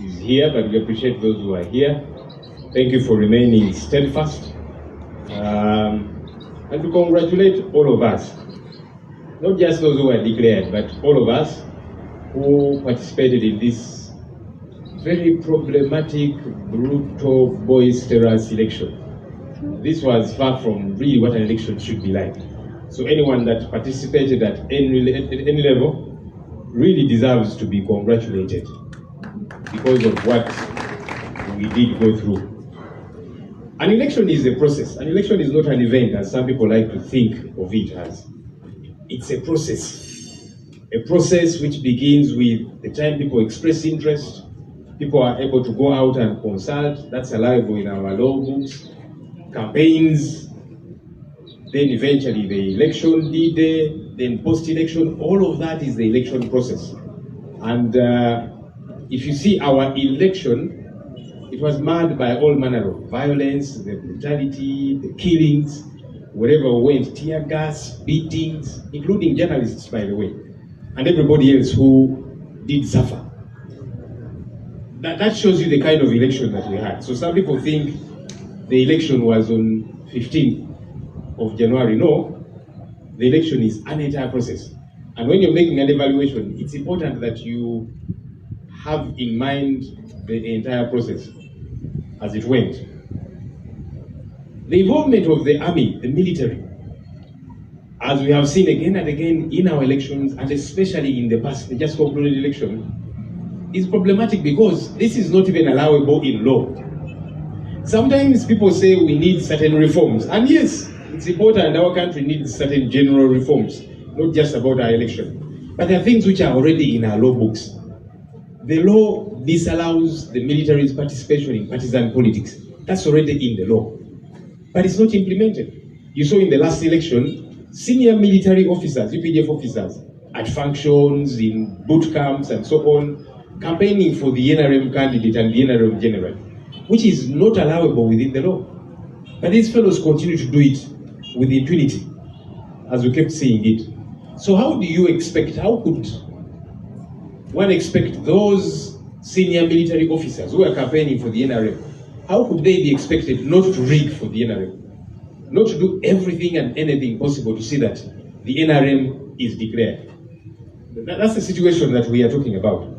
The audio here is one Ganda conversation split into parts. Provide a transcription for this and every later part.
is here, but we appreciate those who are here. Thank you for remaining steadfast. And to congratulate all of us, not just those who were declared, but all of us who participated in this very problematic, brutal, boisterous election. This was far from really what an election should be like. So anyone that participated at any level really deserves to be congratulated because of what we did go through. An election is a process. An election is not an event, as some people like to think of it as. It's a process. A process which begins with the time people express interest, people are able to go out and consult, that's allowable in our law books, campaigns, then eventually the election D-Day, then post-election, all of that is the election process. And if you see our election, it was marred by all manner of violence, the brutality, the killings, wherever we went, tear gas, beatings, including journalists, by the way, and everybody else who did suffer. That shows you the kind of election that we had. So some people think the election was on 15th of January. No, the election is an entire process. And when you're making an evaluation, it's important that you have in mind the entire process as it went. The involvement of the army, the military, as we have seen again and again in our elections, and especially in the past, the just concluded election, is problematic because this is not even allowable in law. Sometimes people say we need certain reforms, and yes, it's important, our country needs certain general reforms, not just about our election. But there are things which are already in our law books. The law disallows the military's participation in partisan politics. That's already in the law. But it's not implemented. You saw in the last election, senior military officers, UPDF officers, at functions, in boot camps and so on, campaigning for the NRM candidate and the NRM general, which is not allowable within the law. But these fellows continue to do it with impunity, as we kept seeing it. So how do you expect, how could one expect those senior military officers who are campaigning for the NRM, how could they be expected not to rig for the NRM? Not to do everything and anything possible to see that the NRM is declared? That's the situation that we are talking about.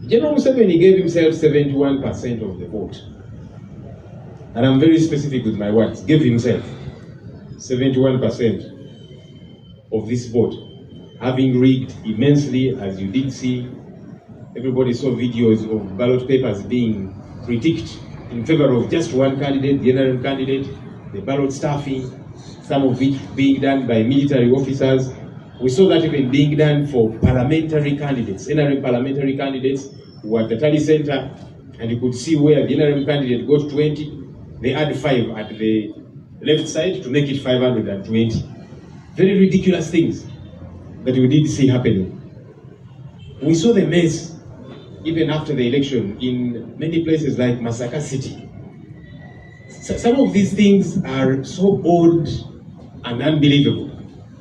General Museveni gave himself 71% of the vote. And I'm very specific with my words. Gave himself 71% of this vote, having rigged immensely, as you did see. Everybody saw videos of ballot papers being critiqued in favor of just one candidate, the NRM candidate, the ballot stuffing, some of it being done by military officers. We saw that even being done for parliamentary candidates, NRM parliamentary candidates who were at the Tally Center, and you could see where the NRM candidate got 20, they add 5 at the left side to make it 520. Very ridiculous things that we did see happening. We saw the mess even after the election in many places like Masaka City. Some of these things are so odd and unbelievable,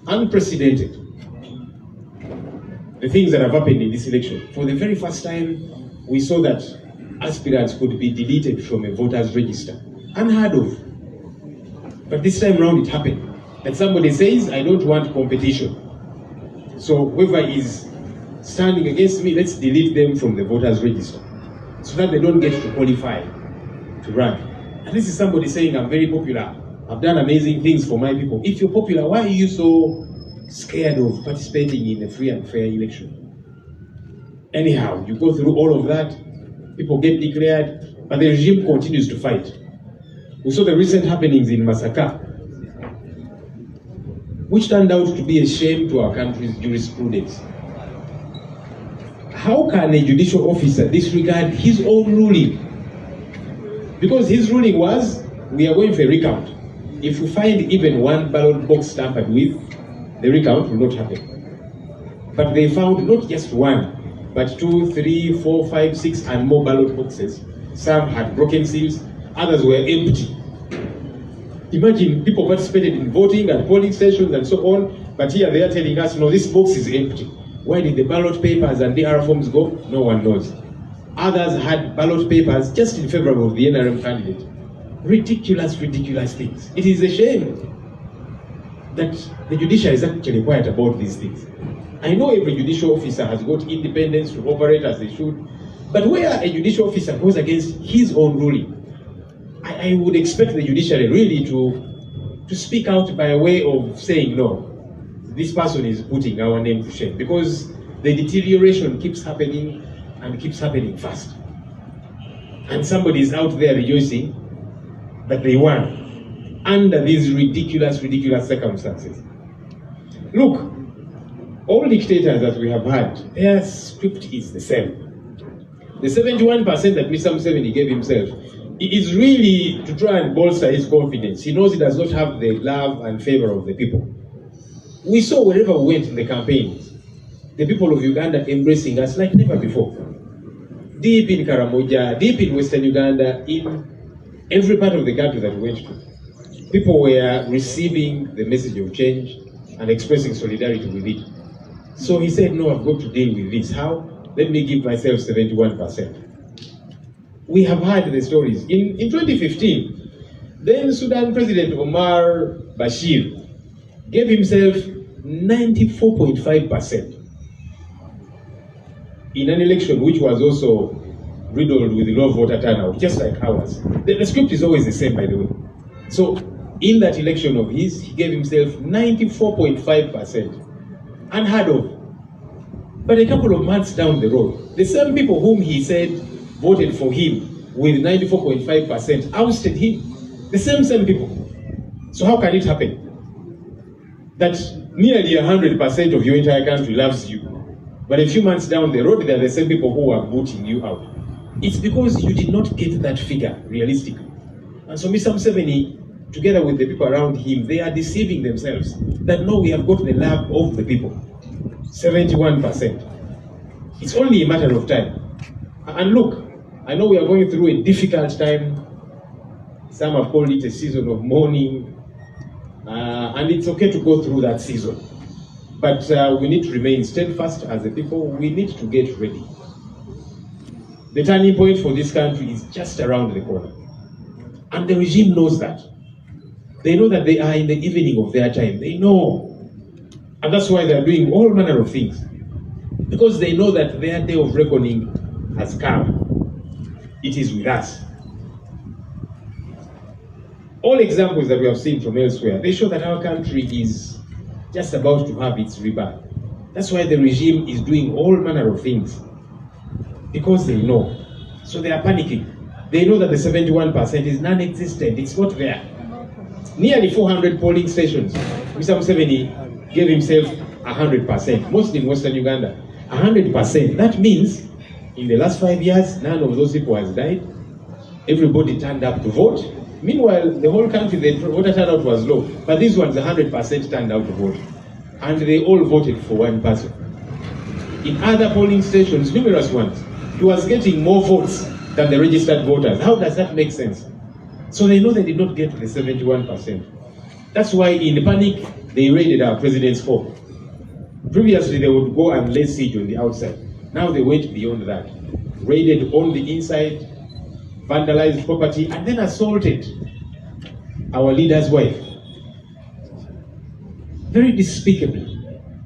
unprecedented. The things that have happened in this election. For the very first time, we saw that aspirants could be deleted from a voter's register. Unheard of. But this time around it happened. That somebody says, I don't want competition. So whoever is standing against me, let's delete them from the voters register so that they don't get to qualify to run. And this is somebody saying, I'm very popular. I've done amazing things for my people. If you're popular, why are you so scared of participating in a free and fair election? Anyhow, you go through all of that, people get declared, but the regime continues to fight. We saw the recent happenings in Masaka, which turned out to be a shame to our country's jurisprudence. How can a judicial officer disregard his own ruling? Because his ruling was, we are going for a recount. If we find even one ballot box tampered with, the recount will not happen. But they found not just one, but 2, 3, 4, 5, 6, and more ballot boxes. Some had broken seals, others were empty. Imagine people participated in voting at polling stations and so on, but here they are telling us, no, this box is empty. Where did the ballot papers and DR forms go? No one knows. Others had ballot papers just in favor of the NRM candidate. Ridiculous, ridiculous things. It is a shame that the judiciary is actually quiet about these things. I know every judicial officer has got independence to operate as they should, but where a judicial officer goes against his own ruling, I would expect the judiciary really to speak out by way of saying, no, this person is putting our name to shame, because the deterioration keeps happening and keeps happening fast. And somebody is out there rejoicing that they won under these ridiculous, ridiculous circumstances. Look, all dictators that we have had, their script is the same. The 71% that Mr. Museveni gave himself is really to try and bolster his confidence. He knows he does not have the love and favor of the people. We saw wherever we went in the campaigns, the people of Uganda embracing us like never before. Deep in Karamoja, deep in Western Uganda, in every part of the country that we went to, people were receiving the message of change and expressing solidarity with it. So he said, no, I've got to deal with this. How? Let me give myself 71%. We have heard the stories. In 2015, then Sudan President Omar Bashir gave himself 94.5% in an election which was also riddled with low voter turnout, just like ours. The script is always the same, by the way. So in that election of his, he gave himself 94.5%. Unheard of. But a couple of months down the road, the same people whom he said voted for him with 94.5% ousted him. The same people. So how can it happen that nearly 100% of your entire country loves you, but a few months down the road, they're the same people who are booting you out? It's because you did not get that figure realistically. And so Mr. Museveni, together with the people around him, they are deceiving themselves that no, we have got the love of the people. 71%. It's only a matter of time. And look, I know we are going through a difficult time. Some have called it a season of mourning. And it's okay to go through that season. But we need to remain steadfast as a people. We need to get ready. The turning point for this country is just around the corner. And the regime knows that. They know that they are in the evening of their time. They know. And that's why they're doing all manner of things. Because they know that their day of reckoning has come. It is with us. All examples that we have seen from elsewhere, they show that our country is just about to have its rebirth. That's why the regime is doing all manner of things. Because they know. So they are panicking. They know that the 71% is non-existent. It's not there. Nearly 400 polling stations. Mr. Museveni gave himself 100%, mostly in Western Uganda. 100%. That means in the last 5 years, none of those people has died. Everybody turned up to vote. Meanwhile, the whole country, the voter turnout was low. But these ones, 100% turned out to vote. And they all voted for one person. In other polling stations, numerous ones, he was getting more votes than the registered voters. How does that make sense? So they know they did not get the 71%. That's why in panic, they raided our president's home. Previously, they would go and lay siege on the outside. Now they went beyond that. Raided on the inside, vandalized property, and then assaulted our leader's wife. Very despicably,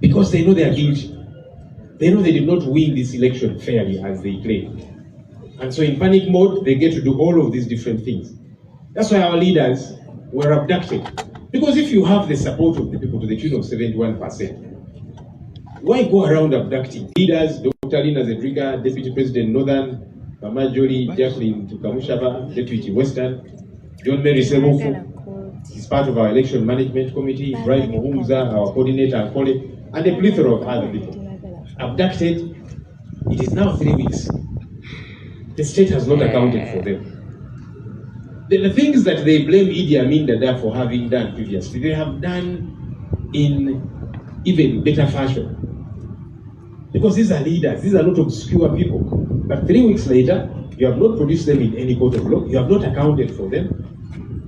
because they know they are guilty. They know they did not win this election fairly as they claim. And so in panic mode, they get to do all of these different things. That's why our leaders were abducted. Because if you have the support of the people to the tune of 71%, why go around abducting leaders? Dr. Lina Zedriga, Deputy President Northern, Mama Jolie, Jacqueline Tukamushaba, Deputy Western, John Mary Sebufu, he's part of our election management committee, Brian Muhumza, our coordinator and colleague, and a plethora of other people. Abducted. It is now 3 weeks. The state has not accounted for them. The things that they blame Idi Amin Dada for having done previously, they have done in even better fashion. Because these are leaders, these are not obscure people. But 3 weeks later, you have not produced them in any court of law, you have not accounted for them,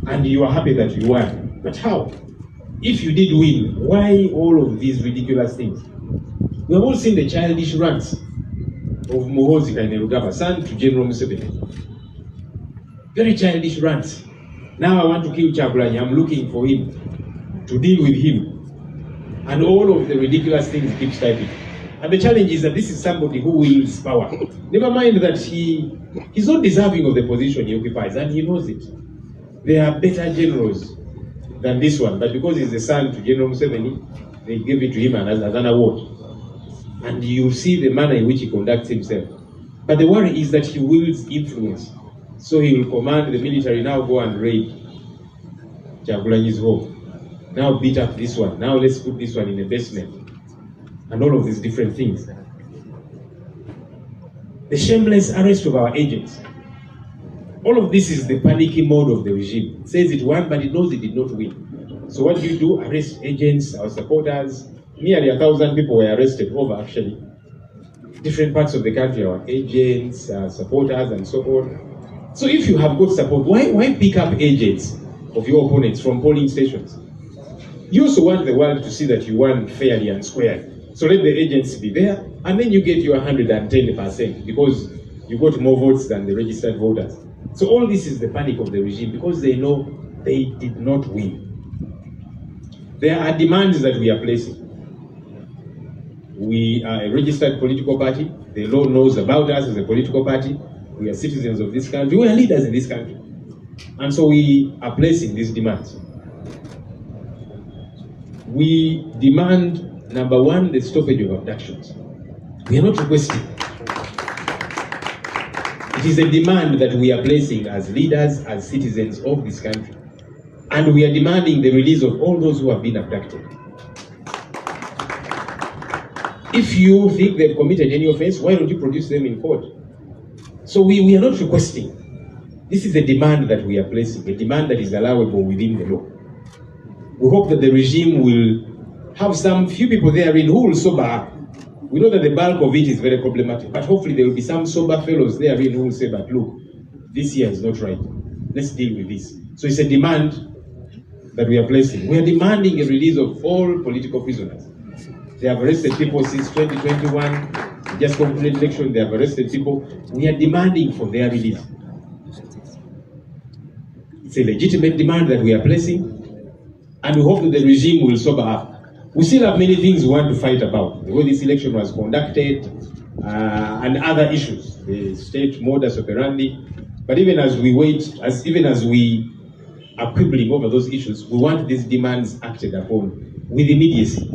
and you are happy that you won. But how? If you did win, why all of these ridiculous things? We have all seen the childish rants. of Muwonge Kainerugaba, son to General Museveni. Very childish rants. Now I want to kill Kyagulanyi, I'm looking for him, to deal with him. And all of the ridiculous things he keeps typing. And the challenge is that this is somebody who wields power. Never mind that he's not deserving of the position he occupies, and he knows it. There are better generals than this one, but because he's the son to General Museveni, they give it to him as an award. And you see the manner in which he conducts himself. But the worry is that he wields influence. So he will command the military, now go and raid Kyagulanyi's home. Now beat up this one. Now let's put this one in the basement. And all of these different things. The shameless arrest of our agents. All of this is the panicky mode of the regime. It says it won, but it knows it did not win. So what do? Arrest agents, our supporters. Nearly 1,000 people were arrested over, actually. Different parts of the country, our agents, supporters, and so on. So if you have got support, why pick up agents of your opponents from polling stations? You also want the world to see that you won fairly and squarely. So let the agents be there, and then you get your 110% because you got more votes than the registered voters. So all this is the panic of the regime because they know they did not win. There are demands that we are placing. We are a registered political party. The law knows about us as a political party. We are citizens of this country. We are leaders in this country. And so we are placing these demands. We demand, number one, the stoppage of abductions. We are not requesting. It is a demand that we are placing as leaders, as citizens of this country. And we are demanding the release of all those who have been abducted. If you think they've committed any offense, why don't you produce them in court? So we are not requesting. This is a demand that we are placing, a demand that is allowable within the law. We hope that the regime will have some few people therein who will sober up. We know that the bulk of it is very problematic, but hopefully there will be some sober fellows therein who will say, but look, this year is not right. Let's deal with this. So it's a demand that we are placing. We are demanding a release of all political prisoners. They have arrested people since 2021, just concluded election, they have arrested people. We are demanding for their release. It's a legitimate demand that we are placing, and we hope that the regime will sober up. We still have many things we want to fight about. The way this election was conducted, and other issues, the state modus operandi. But even as we wait, even as we are quibbling over those issues, we want these demands acted upon with immediacy.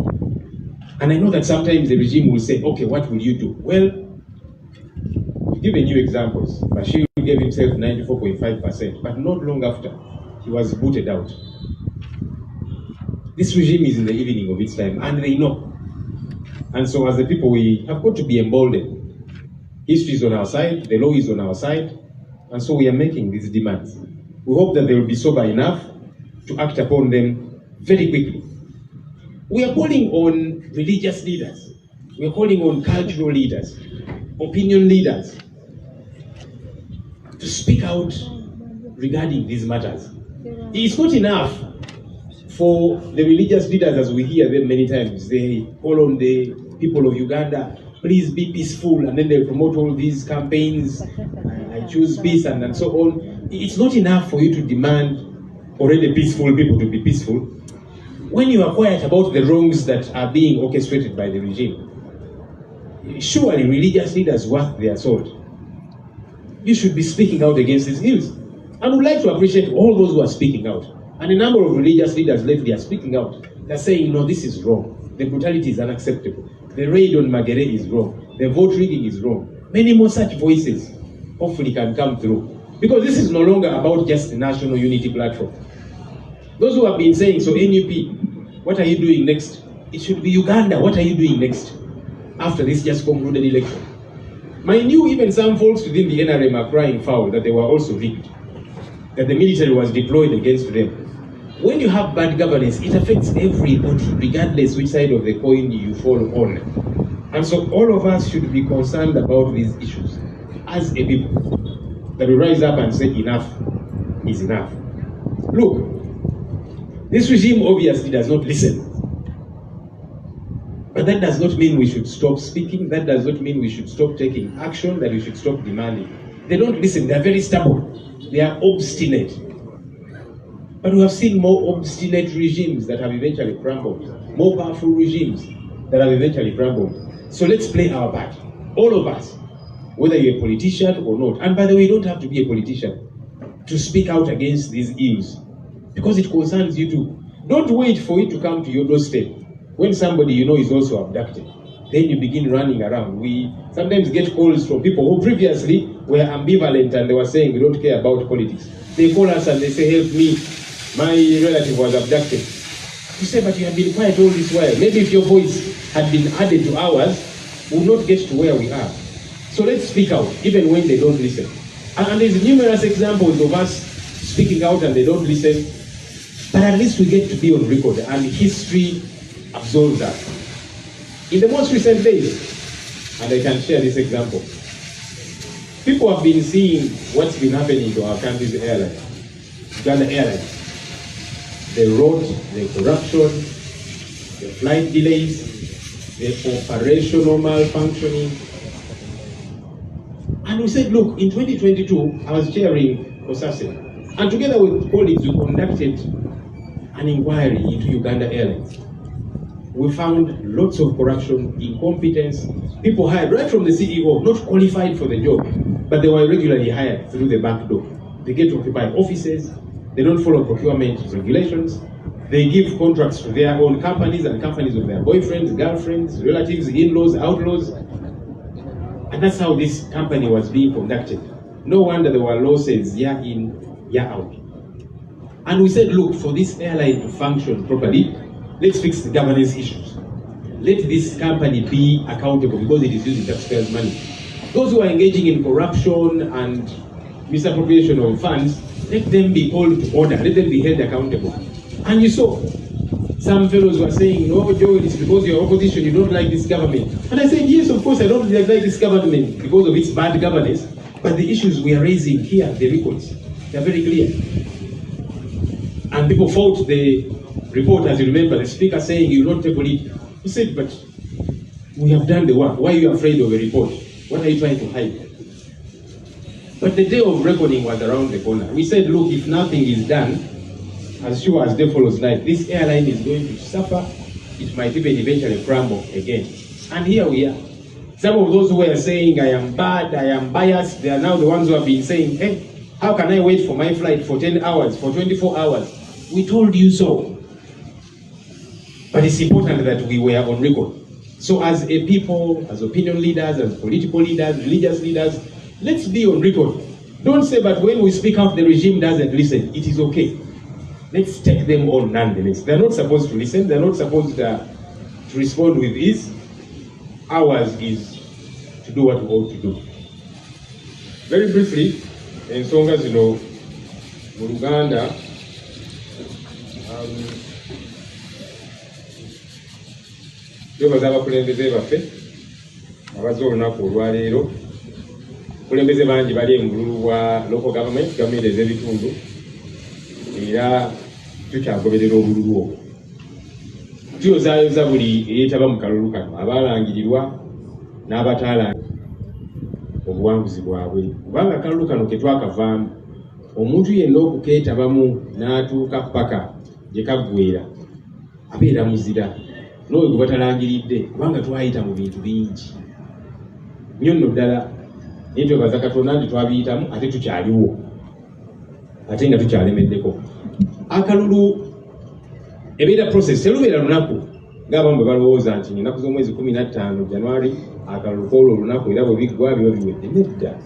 And I know that sometimes the regime will say, okay, what will you do? Well, to give a new examples, Bashir gave himself 94.5%, but not long after, he was booted out. This regime is in the evening of its time, and they know. And so as the people, we have got to be emboldened. History is on our side, the law is on our side, and so we are making these demands. We hope that they will be sober enough to act upon them very quickly. We are calling on religious leaders. We are calling on cultural leaders, opinion leaders, to speak out regarding these matters. It's not enough for the religious leaders, as we hear them many times. They call on the people of Uganda, please be peaceful, and then they promote all these campaigns, I choose peace, and so on. It's not enough for you to demand already peaceful people to be peaceful when you are quiet about the wrongs that are being orchestrated by the regime. Surely religious leaders worth their salt. You should be speaking out against these ills. And we'd like to appreciate all those who are speaking out. And a number of religious leaders lately are speaking out. They're saying, no, this is wrong. The brutality is unacceptable. The raid on Magere is wrong. The vote rigging is wrong. Many more such voices hopefully can come through. Because this is no longer about just the National Unity Platform. Those who have been saying, so NUP, what are you doing next? It should be Uganda, what are you doing next? After this just concluded election. Mind you, even some folks within the NRM are crying foul that they were also rigged, that the military was deployed against them. When you have bad governance, it affects everybody, regardless which side of the coin you fall on. And so all of us should be concerned about these issues as a people, that we rise up and say enough is enough. Look, this regime obviously does not listen. But that does not mean we should stop speaking. That does not mean we should stop taking action, that we should stop demanding. They don't listen. They're very stubborn. They are obstinate. But we have seen more obstinate regimes that have eventually crumbled. More powerful regimes that have eventually crumbled. So let's play our part. All of us. Whether you're a politician or not. And by the way, you don't have to be a politician to speak out against these ills. Because it concerns you too. Don't wait for it to come to your doorstep. When somebody you know is also abducted, then you begin running around. We sometimes get calls from people who previously were ambivalent and they were saying we don't care about politics. They call us and they say, help me, my relative was abducted. You say, but you have been quiet all this while. Maybe if your voice had been added to ours, we would not get to where we are. So let's speak out, even when they don't listen. And there's numerous examples of us speaking out and they don't listen. But at least we get to be on record and history absolves us. In the most recent days, and I can share this example, people have been seeing what's been happening to our country's airline, Uganda Airlines. The road, the corruption, the flight delays, the operational malfunctioning. And we said, look, in 2022, I was chairing Osase, and together with colleagues, we conducted an inquiry into Uganda Airlines. We found lots of corruption, incompetence, people hired right from the CEO, not qualified for the job, but they were regularly hired through the back door. They get to occupy offices, they don't follow procurement regulations, they give contracts to their own companies and companies of their boyfriends, girlfriends, relatives, in-laws, outlaws. And that's how this company was being conducted. No wonder there were losses year in, year out. And we said, look, for this airline to function properly, let's fix the governance issues. Let this company be accountable because it is using taxpayers' money. Those who are engaging in corruption and misappropriation of funds, let them be called to order, let them be held accountable. And you saw some fellows were saying, no, Joe, it's because you're opposition, you don't like this government. And I said, yes, of course, I don't like this government because of its bad governance, but the issues we are raising here, the records, they're very clear. And people fought the report, as you remember, the speaker saying, you will not table it. He said, but we have done the work. Why are you afraid of a report? What are you trying to hide? But the day of reckoning was around the corner. We said, look, if nothing is done, as sure as day follows night, this airline is going to suffer. It might even eventually crumble again. And here we are. Some of those who were saying, I am bad, I am biased, they are now the ones who have been saying, hey, how can I wait for my flight for 10 hours, for 24 hours? We told you so. But it's important that we were on record. So as a people, as opinion leaders, as political leaders, religious leaders, let's be on record. Don't say, but when we speak out, the regime doesn't listen. It is okay. Let's take them on nonetheless. They're not supposed to listen. They're not supposed to respond with ease. Ours is to do what we ought to do. Very briefly, ensonga zino mu Luganda, twebaza abakulembeze baffe abazze olunaku olwaleero. Abakulembeze bangi bali engulu bwa local government, gavumenti ez'ebitundu, era tukyagoberera obululu obwo. Tuyozaayoza buli eyeetaba mu kalulu kano, abaalangirirwa n'abataalangirirwa obuwanguzi bwabwe. Kubanga akalulu kano ke twakavaamu, omuntu yenna okukeetabamu n'atuuka paka gye kaggweera abeera muzira. N'oyo gwe batalangiridde, kubanga twayita mu bintu bingi nnyo nno ddala. Naye twebaza Katonda nti twabiyitamu ate tukyaliwo, ate nga tukyalemeddeko. Akalulu ebeera process, terubeera lunaku ng'abamu bwe balowooza nti ennaku z'omwezi 15 January akalulu k'olwo olunaku era bwe biggwa biba biwedde. Nedda,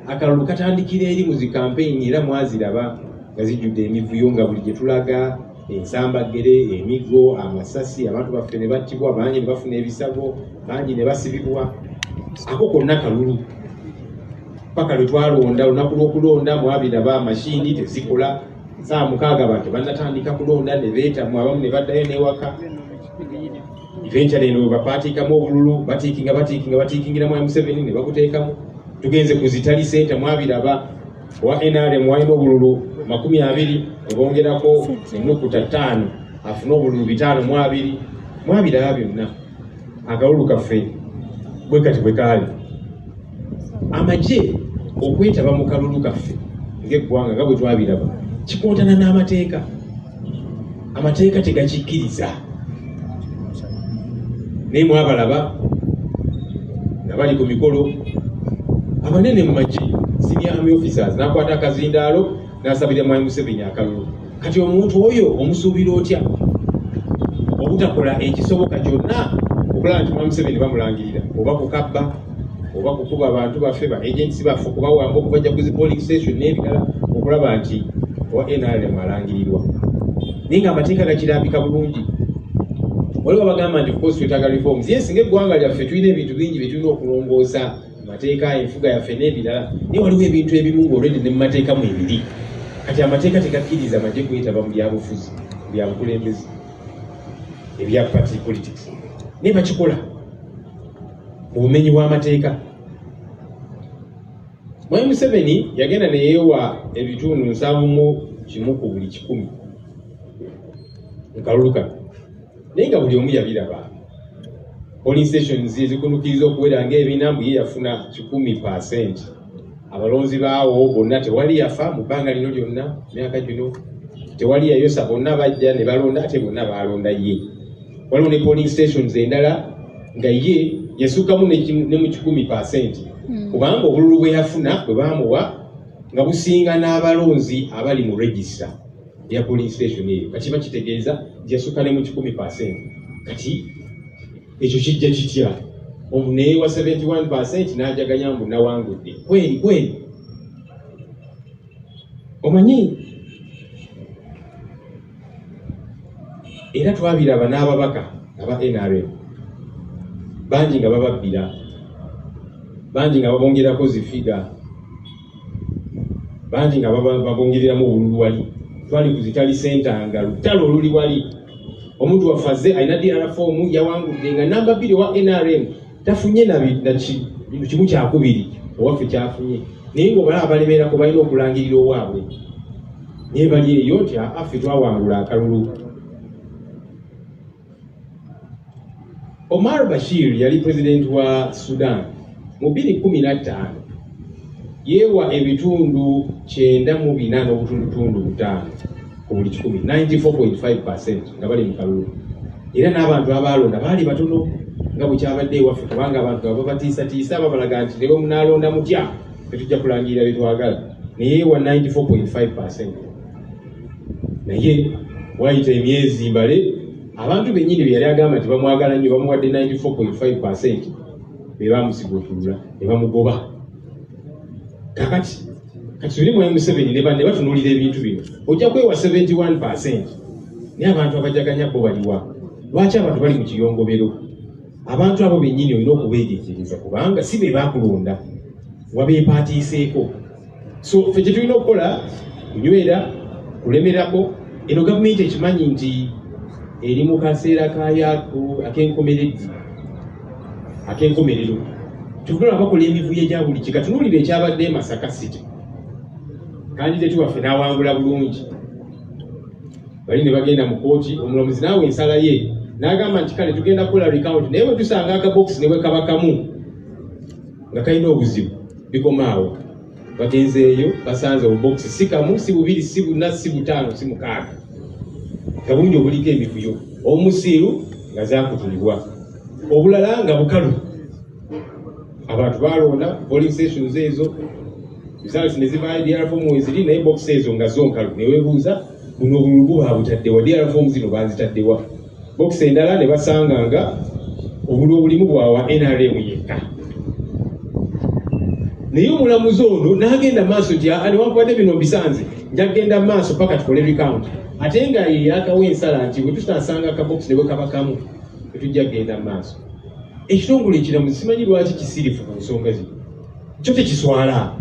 akalulu katandikira eri mu zi campaign era mwaziraba nga zijjudde emivuyo nga buli gye tulaga, ensambagere, emigo, amasasi, abantu baffe ne battibwa, bangi ne bafuna ebisago, bangi ne basibibwa. Ako konna kalulu. Paka lwe twalonda, olunaku lw'okulonda mwabiraba amashini tezikola, saa 6 bantu bannatandika kulonda ne beetamwa, abamu ne baddayo n'ewaka. Eventually eno bapaatiikamu obululu, batiikingiramu M7 ne bakuteekamu. Tugenze ku Zitali Center mwabiraba, wa NRM walina obululu 20 ne bongerako ennukuta 5 afuna obululu 5 mwabiraba byonna. akalulu kaffe bwe kati bwe kaali amagye okwetaba mu kalulu kaffe ng'eggwanga nga bwe twabiraba kikontana n'amateeka. Amateeka tegakikkiriza. Naye mwabalaba nga bali ku mikolo abanene mu magye senior army officers n'akwata akazindaalo n'asabira Mwami Museveni akalulu. Kati omuntu oyo omusuubira otya obutakola ekisoboka kyonna okulaba nti Mwami Museveni bamulangirira oba kukabba oba kukuba abantu baffe ba agents baffe okubawamba okubajja ku zi polling station n'ebirala okulaba nti owa NRM alangirirwa. Naye nga amateeka gakirambika bulungi. Waliwo bagamba nti of course twetaaga reforms. Yes, ng'eggwanga lyaffe tulina ebintu bingi bye tulina okulongoosa, amateeka, enfuga yaffe n'ebirala. Naye waliwo ebintu ebimu already ne mu mateeka mu ebiri. Kati amateeka tegakkiriza amagye kuyitaba mu byabufuzi, bya bukulembeze, ebya party politics. Naye bakikola mu bumenyi bw'amateeka. Mwami Museveni yagenda ne yeewa ebitundu 7 ku buli 100 mu kalulu kano. Naye nga buli omu yabiraba. Polling stations ezikunukiriza okuwera ng'ebinambu ye yafuna 10%. Abalonzi baawo bonna tewali yafa mu bbanga lino lyonna myaka gino. Tewali yayosa, bonna bajja ne balonda ate bonna baalonda ye. Waliwo ne polling stations endala nga ye yasukkamu ne mu 10%. Kubanga obululu bwe yafuna bwe baamuwa nga businga n'abalonzi abali mu register ya polling station eyo. Kati bakitegeeza nti yasukka ne mu 10%. Kati ekyo kijja kitya? Omuneeyi wa 71% n'ajaganya mbu nawangudde. Kweri. Omanyi era twabiraba n'ababaka aba NRM bangi nga bababbira, bangi nga babongerako zifiga, bangi nga babongereramu obululu wali. Twali ku zitali sentanga lutalo oluli wali. Omuntu wafaze alina DR form yawangudde nga namba 2 wa NRM tafunye na bintu kimu kyakubiri owaffe kyafunye. Naye ng'obalaba balemerako balina okulangirira owaabwe. Naye bali eyo nti affe twawangula akalulu. Omar Bashir yali president wa Sudan mu 2015 yeewa ebitundu 9.5 ku buli 100, 94.5% nga bali mu kalulu. Era n'abantu abaalonda baali batono nga bwe kyabadde ewaffe, kubanga abantu baba batiisatiisa babalaga nti ne bwe munaalonda mutya tetujja kulangirira bye twagala. Naye yeewa 94.5%. Naye wayita emyezi mbale abantu bennyini bye yali agamba nti bamwagala nnyo bamuwadde 94.5% be baamusigotulula ne bamugoba. Kakati tuli Mwami Museveni ne banne batunuulira ebintu bino. Ojja kwewa 71%. Naye abantu abajaganya bo baliwa? Lwaki abantu bali mu kiyongobero? Abantu abo bennyini olina okubeegendereza kubanga si be baakulonda, wabeepaatiiseeko. So ffe kye tulina okukola kunywera, kulemerako. Eno gavumenti ekimanyi nti eri mu kaseera kayo ak'enkomerero. Tugula bakola emivuyo egya buli kika. Tunuulira ekyabadde e Masaka City. Kandidate waffe n'awangula bulungi. Bali ne bagenda mu kooti, omulamuzi naawe ensala ye n'agamba nti kale tugenda kukola recount, naye bwe tusanga akabokisi ne bwe kaba kamu nga kalina obuzibu bikomaawo. Bagenzeeyo basanze obubokisi si kamu, si bubiri, si buna, si butaano, si mukaaga. Kabungi obuliko emivuyo. Omusiiru nga zaakutulibwa, obulala nga bukalu. Abantu baalonda polling stations ezo, results ne zivaayo DR form weziri, naye box ezo nga zo nkalu. Ne weebuuza buno obululu buba butaddewa, DR form zino baazitaddewa. Box endala ne basanga nga obululu obulimu bwawa NRM yekka. Naye omulamuzi ono n'agenda maaso nti newankubadde bino mbisanze, nja kugenda maaso paka tukole recount. Ate nga ye yakawa ensala nti bwe tutasanga akabokisi ne bwe kaba kamu tetujja kugenda maaso. Ekitongole ekiramuzi simanyi lwaki kisirifu ku nsonga zino. Kyo tekiswala.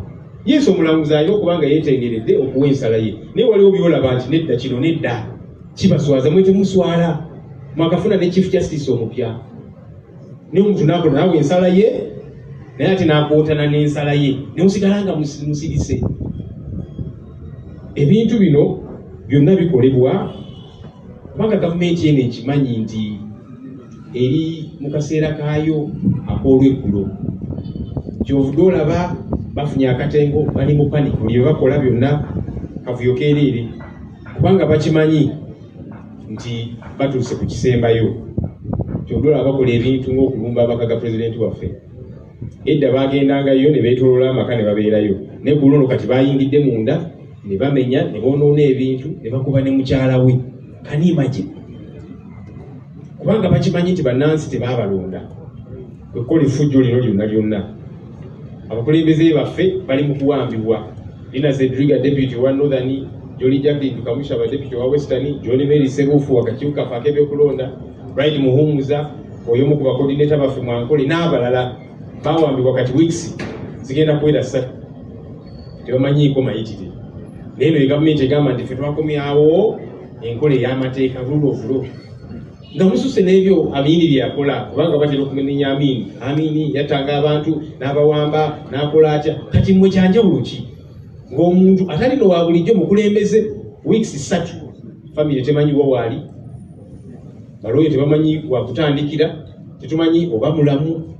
Yesu omulamuzi alina okuba nga yeetengeredde okuwa ensala ye. Naye waliwo byolaba nti nedda kino nedda kibaswaza mwe temuswala. Mwakafuna ne Chief Justice omupya. Naye omuntu n'akola naawe ensala ye, naye ate n'akootana n'ensala ye. Ne musigala nga musirise. Ebintu bino byonna bikolebwa kubanga gavumenti eno ekimanyi nti eri mu kaseera kaayo ak'olweggulo. Kyovudde olaba bafunye akatengo, bali mu panic, buli bye bakola byonna kavuyo keereere, kubanga bakimanyi nti batuuse ku kisembayo. Kyovudde olaba bakola ebintu ng'okulumba amaka ga pulezidenti waffe. Edda bagendangayo ne beetoloola amaka ne babeerayo, n'eggulo ono kati bayingidde munda ne bamenya ne boonoona ebintu ne bakuba ne mukyala we. Kaniimagi, kubanga bakimanyi nti bannansi tebaabalonda okukola effujjo lino lyonna lyonna. Abakulembeze baffe bali mu kuwambibwa. Lina Zedriga deputy wa Northern, Jolly Jacqueline Kamusha deputy wa Western, John Mary Sebufu wakakiuka fake by'okulonda, Bright Muhumuza oyo mu ku bakoordinator baffe Mwankole n'abalala bawambibwa kati weeks zigenda kuwera 3. Tebamanyiiko mayitire. N'eno gavumenti egamba nti ffe twakomyawo enkola ey'amateeka rule of law. Nga mususe n'ebyo Amini bye yakola, kubanga batera okumenya Amini yatanga abantu n'abawamba n'akola atya. Kati mmwe kyanjawulo ki ng'omuntu atalina wa bulijjo mukulembeze weeks 3 family temanyi wa waali, balooyo tebamanyi wa kutandikira, tetumanyi oba mulamu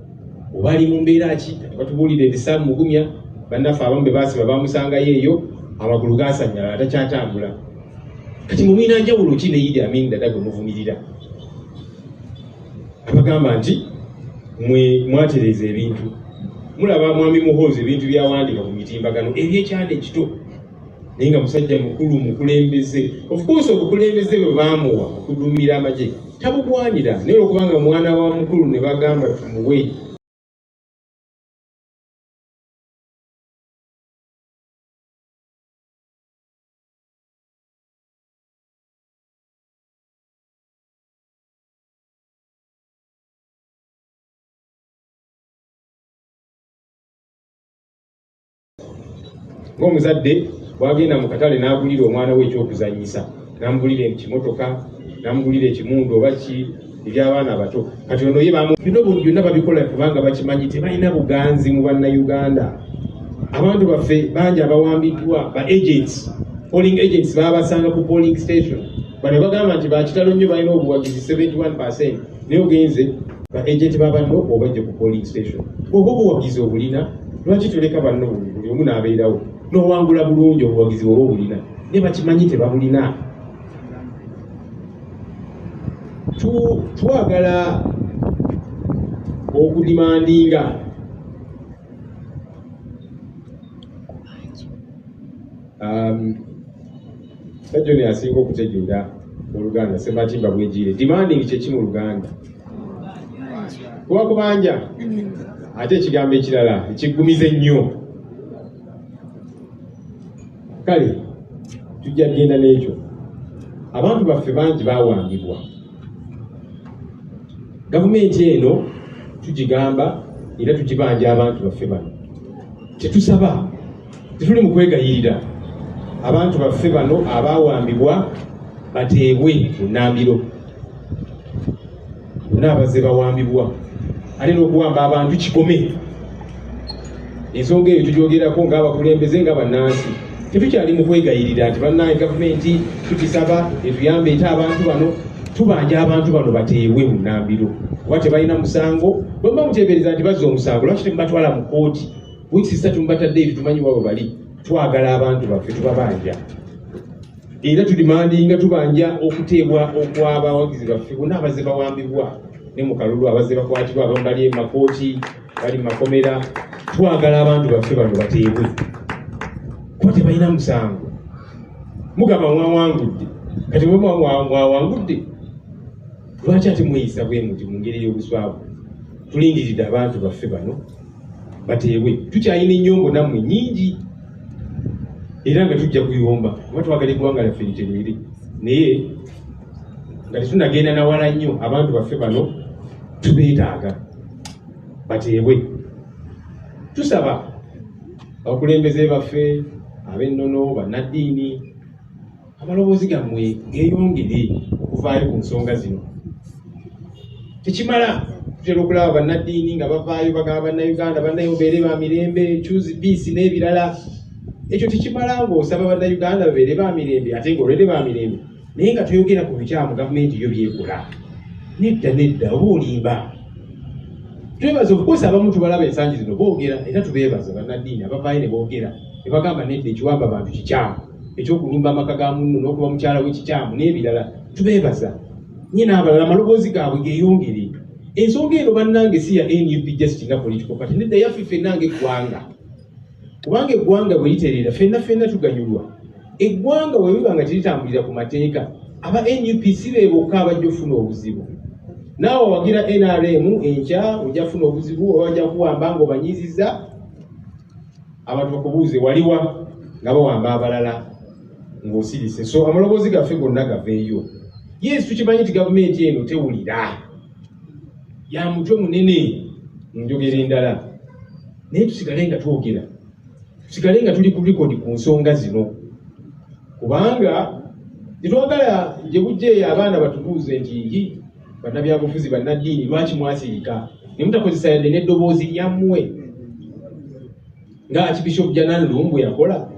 oba ali mu mbeera ki. Kati batubuulira ebisaamu mugumya bannaffe abamu be baasiba bamusangayo eyo amagulu gaasanyala atakyatambula. Kati mumwina njawulo ki ne Idi Amin Dada gwe muvumirira? Abagamba nti mwe mwatereza ebintu, mulaba mwami Muhoozi ebintu byawandiika ku mitimbagano ebyekyanda ekito, naye nga musajja mukulu mukulembeze. Of course obukulembeze bwe baamuwa okudumira amagye tabugwanira, naye olwokubanga mwana wa mukulu ne bagamba tumuwe. Ng'omuzadde bwagenda mu katale n'agulira omwana we ekyokuzanyisa, n'amugulira ekimotoka, n'amugulira ekimundu oba ki eby'abaana abato. Kati ono ye bino byonna babikola kubanga bakimanyi tebalina buganzi mu Bannayuganda. Abantu baffe bangi abawambiddwa ba agents, polling agents babasanga ku polling station. Bano bagamba nti bakitalo nnyo balina obuwagizi 71%, naye ogenze ba agent babanno obajje ku polling station. Oba obuwagizi obulina, lwaki toleka banno buli omu n'abeerawo n'owangula bulungi obuwagizi oba obulina, ne bakimanyi tebabulina. Twagala okudimandinga Sajjoni asinga okutegeera Oluganda Sematimba bwegire. Demanding kyeki mu Luganda? Kuba kubanja. Ate ekigambo ekirala ekiggumiza ennyo. Kale tujja kugenda n'ekyo. Abantu baffe bangi baawambibwa. Gavumenti eno tugigamba era tugibanja abantu baffe bano. Tetusaba, tetuli mu kwegayirira. Abantu baffe bano abaawambibwa bateebwe mu nnambiro. Bonna abazze bawambibwa. Ali n'okuwamba abantu kikome. Ensonga eyo tugyogerako ng'abakulembeze nga bannansi. Tetukyali mu kwegayirira nti bannange gavumenti tugisaba etuyambe ete abantu bano, tubanja abantu bano bateebwe mu nnambiro. Kuba tebalina musango, bwe muteebereza nti bazza omusango, lwaki temubatwala mu kkooti? Wiiki 3 mubatadde ebyo tumanyi wabo bali. Twagala abantu baffe tubabanja. Era tudimandinga tubanja okuteebwa okw'abawagizi baffe bonna abazze bawambibwa ne mu kalulu abazze bakwatibwa abamu bali e makooti bali mu makomera. Twagala abantu baffe bano bateebwe kuba tebalina musango. Mugamba mwawangudde, kati mwe mwawangudde lwaki ate mweyisa bwe muti mu ngeri y'obuswavu? Tulindiridde abantu baffe bano bateebwe. Tukyalina ennyombo nammwe nnyingi era nga tujja kuyomba kuba twagala eggwanga lyaffe literere, naye nga tetunagenda nawala nnyo. Abantu baffe bano tubeetaaga bateebwe. Tusaba abakulembeze baffe ab'ennono, bannaddiini, amaloboozi gammwe geeyongere okuvaayo ku nsonga zino. Tekimala tutera okulaba bannaddiini nga bavaayo bagamba bannayuganda bannayobeere ba mirembe, choose peace n'ebirala. Ekyo tekimala ng'osaba bannayuganda babeere ba mirembe ate ng'olwedde ba mirembe, naye nga toyogera ku bikyamu gavumenti yo byekola. nedda oba olimba. Twebaza of course abamu tubalaba ensangi zino boogera era tubeebaza bannaddiini abavaayo ne boogera ne bagamba nedda ekiwamba abantu kikyamu ekyokulumba amaka ga munno n'okuba mukyala we kikyamu n'ebirala tubeebaza nye n'abalala amaloboozi gaabwe geeyongere. Ensonga eno bannange si ya NUP just nga political party nedda yaffe ffenna ng'eggwanga kubanga eggwanga bwe litereera ffenna tuganyulwa. Eggwanga bwe biba nga teritambulira ku mateeka aba NUP si be bokka abajja ofuna obuzibu. Naawe wagira NRM enkya ojja kufuna obuzibu oba bajja kuwamba ng'obanyiizizza abantu bakubuuze waliwa nga bawamba abalala ng'osirise. So amaloboozi gaffe gonna gaveeyo. Yes, tukimanyi nti gavumenti eno tewulira ya mutwe munene njogera endala naye tusigale nga twogera tusigale nga tuli ku record ku nsonga zino kubanga tetwagala gye bujjeeyo abaana batubuuze nti bannabyabufuzi bannaddiini lwaki mwasirika ne mutakozesa yadde n'eddoboozi lyammwe nga Archbishop Janan Lumbu yakola.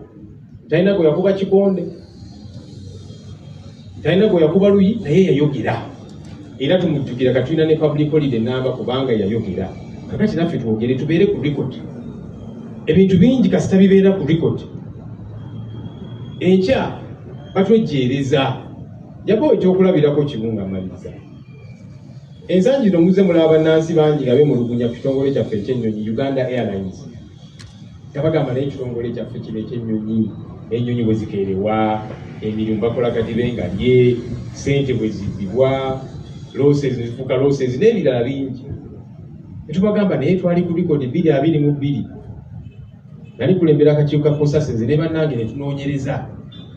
Talina gwe yakuba kikonde, talina gwe yakuba luyi, naye yayogera era tumujjukira katulina ne public holiday namba kubanga yayogera. Kakati naffe twogere tubeere ku record. Ebintu bingi kasita bibeera ku record enkya batwejjeereza jabawo ekyokulabirako kimunga amaliza. Ensangi zino muze mulaba bannansi bangi nga bemulugunya ku kitongole kyaffe ekyennyonyi Uganda Airlines. Tabagamba naye ekitongole kyaffe kino ekyennyonyi ennyonyi bwe zikeerewa emirimu bakola kati bengalye ssente bwe zibbibwa losses zifuuka losses n'ebirala bingi. Netubagamba naye twali ku record 2022 nali kulembera akakiiko ka Consensus ne bannange ne tunoonyereza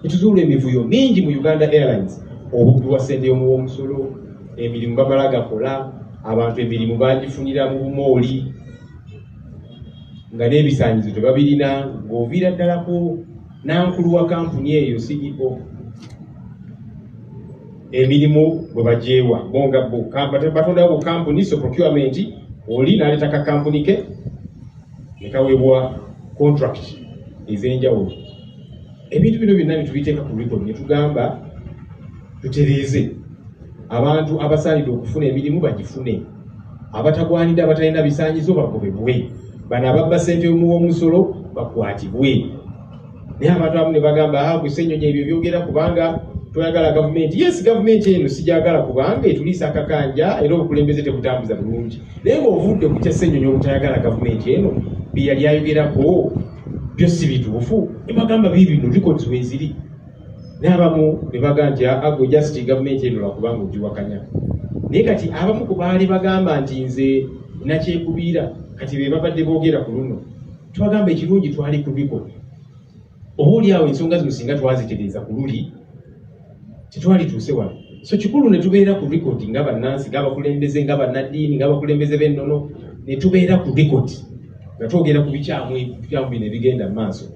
netuzuula emivuyo mingi mu Uganda Airlines. Obubbi bwa ssente y'omuwoomusolo, emirimu bamala gakola, abantu emirimu bagifunira mu bumooli nga n'ebisaanyizo tebabirina ng'oviira ddalako nankulu wa kampuni eyo CEO emirimu bwe bajeewa bonga batondawo bu kampuni so procurement oli n'aleeta ka kampuni ke ne kaweebwa contract ez'enjawulo. Ebintu bino byonna ne tubiteeka ku record ne tugamba tutereeze abantu abasaanidde okufuna emirimu bagifune, abatagwanidde abatalina bisaanyizo bagobebwe, bano ababba ssente y'omuwoomusolo bakwatibwe. Naye abantu abamu ne bagamba gwe Ssenyonyi ebyo byogera kubanga twagala gavumenti. Yes, gavumenti eno sijagala kubanga etuliisa akakanja era obukulembeze tebutambuza bulungi. Naye ng'ovudde ku kya Ssenyonyi obutayagala gavumenti eno bye yali ayogerako byo si bituufu. Ne bagamba biibino records weeziri. N'abamu ne bagamba nti agwe just gavumenti eno lwakubanga ogiwakanya. Naye kati abamu ku baali bagamba nti nze nakyekubiira kati be babadde boogera ku luno. Tubagamba ekirungi twali ku record. Oboolyawo ensonga zino singa twazitereeza ku luli tetwali tuuse wano. So kikulu ne tubeera ku record nga bannansi, nga abakulembeze, nga bannaddiini, nga abakulembeze b'ennono ne tubeera ku record nga twogera ku bikyamu bino ebigenda mu maaso.